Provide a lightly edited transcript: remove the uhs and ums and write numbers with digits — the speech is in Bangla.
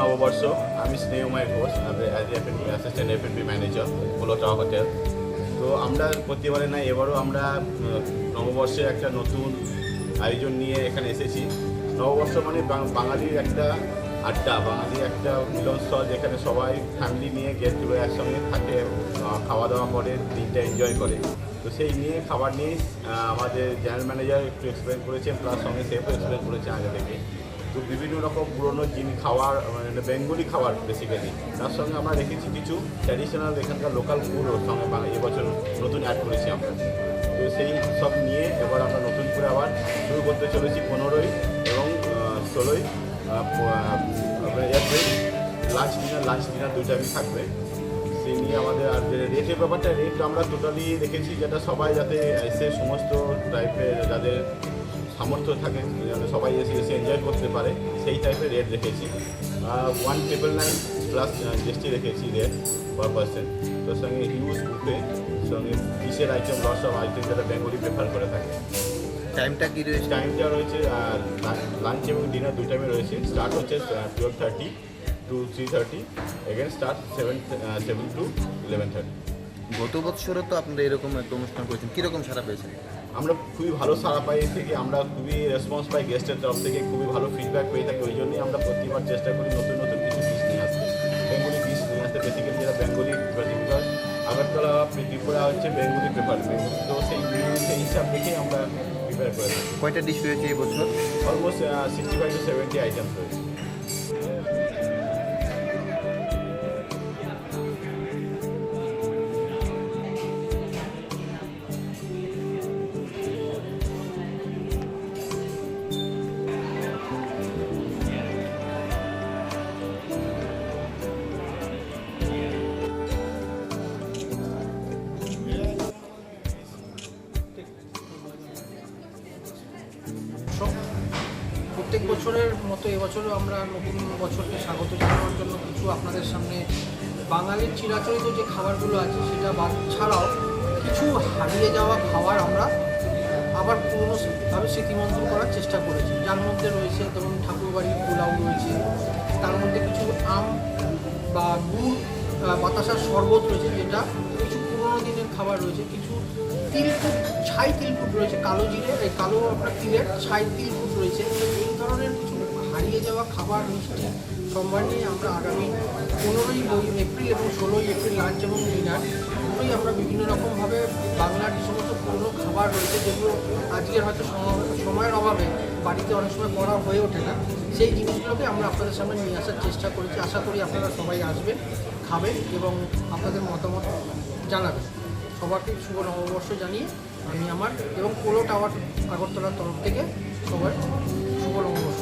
নববর্ষ। আমি Snehamoy Ghosh, assistant F&B manager, polo tower hotel. তো আমরা প্রতিবারে না এবারও আমরা নববর্ষে একটা নতুন আয়োজন নিয়ে এখানে এসেছি। নববর্ষ মানে বাঙালির একটা আড্ডা, বাঙালির একটা মিলনস্থল, যেখানে সবাই ফ্যামিলি নিয়ে গেট টুগেদার একসঙ্গে থাকে, খাওয়া দাওয়া করে, দিনটা এনজয় করে। তো সেই নিয়ে খাবার নিয়ে আমাদের জেনারেল ম্যানেজার একটু এক্সপ্লেন করেছেন, প্লাস সঙ্গে সেফও এক্সপ্লেন করেছেন আগে থেকে। তো বিভিন্ন রকম পুরনো জিনিস খাওয়ার, মানে বেঙ্গলি খাবার বেসিক্যালি, তার সঙ্গে আমরা রেখেছি কিছু ট্র্যাডিশনাল এখানকার লোকাল ফুড ওর সঙ্গে এবছর নতুন অ্যাড করেছি আমরা। তো সেই সব নিয়ে এবার আমরা নতুন করে আবার শুরু করতে চলেছি 15ই এবং 16ই এপ্রিল। লাঞ্চ ডিনার দুইটাই থাকবে। সেই নিয়ে আমাদের আর রেটের ব্যাপারটা, রেট আমরা টোটালি রেখেছি যেটা সবাই যাতে এসে সমস্ত টাইপের যাদের সামর্থ্য থাকে, যাতে সবাই এসে এনজয় করতে পারে, সেই টাইপের রেট রেখেছি। 1,999 প্লাস জিএসটি রেখেছি রেট পার পার্সন। তোর সঙ্গে হিউজ বুফে, সঙ্গে ফিশের আইটেম, লস অফ আইটেম যেটা বেঙ্গলি প্রেফার করে থাকে। টাইমটা কী রয়েছে? টাইমটা রয়েছে লাঞ্চ এবং ডিনার দুই টাইমে রয়েছে। স্টার্ট হচ্ছে 12:30 to 3:30, এগেন স্টার্ট 7 to 11:30। গত বছরও তো আপনারা এরকম একটা অনুষ্ঠান করেছেন, কীরকম সারা পেয়েছেন? আমরা খুবই ভালো সাড়া পাই থেকে, আমরা খুবই রেসপন্স পাই গেস্টের তরফ থেকে, খুবই ভালো ফিডব্যাক পেয়ে থাকি। ওই জন্যই আমরা প্রতিবার চেষ্টা করি নতুন নতুন কিছু ডিশ নিয়ে আসতে, বেঙ্গলি ডিশ নিয়ে আসতে। বেসিক্যালি যেটা বেঙ্গলি পার্টিকুলার আগরতলা ত্রিপুরা হচ্ছে বেঙ্গলি প্রেফার, তো সেই হিসাব দেখেই আমরা প্রিপেয়ার করে থাকি। কয়টা ডিশ রয়েছে এই বছর? অলমোস্ট 65 to 70 আইটেমস রয়েছে। প্রত্যেক বছরের মতো এবছরও আমরা নতুন বছরকে স্বাগত জানানোর জন্য কিছু আপনাদের সামনে বাঙালির চিরাচরিত যে খাবারগুলো আছে সেটা ছাড়াও কিছু হারিয়ে যাওয়া খাবার আমরা আবার পুরনোভাবে স্মৃতিমন্থন করার চেষ্টা করেছি। যার মধ্যে রয়েছে ধরুন ঠাকুরবাড়ির পোলাও রয়েছে, তার মধ্যে কিছু আম বা গুড় বাতাসার শরবত রয়েছে, যেটা কিছু পুরোনো দিনের খাবার রয়েছে, কিছু তিলকুট, ছাই তিলকুট রয়েছে, কালো জিরে, এই কালো আপনার তিলের ছাই তিলকুট রয়েছে। এই ধরনের কিছু হারিয়ে যাওয়া খাবার মিষ্টি সম্ভার নিয়ে আমরা আগামী 15ই এপ্রিল এবং 16ই এপ্রিল লাঞ্চ এবং ডিনার দুটোই আমরা বিভিন্ন রকমভাবে বাংলার যে সমস্ত পুরনো খাবার রয়েছে, যেগুলো আজকের হয়তো সময়ের অভাবে বাড়িতে অনেক সময় করা হয়ে ওঠে না, সেই জিনিসগুলোকে আমরা আপনাদের সামনে নিয়ে আসার চেষ্টা করেছি। আশা করি আপনারা সবাই আসবেন, খাবেন এবং আপনাদের মতামত জানাবেন। সবাইকে শুভ নববর্ষ জানিয়ে আমি আমার এবং পোলো টাওয়ার আগরতলার তরফ থেকে সবাই শুভ নববর্ষ।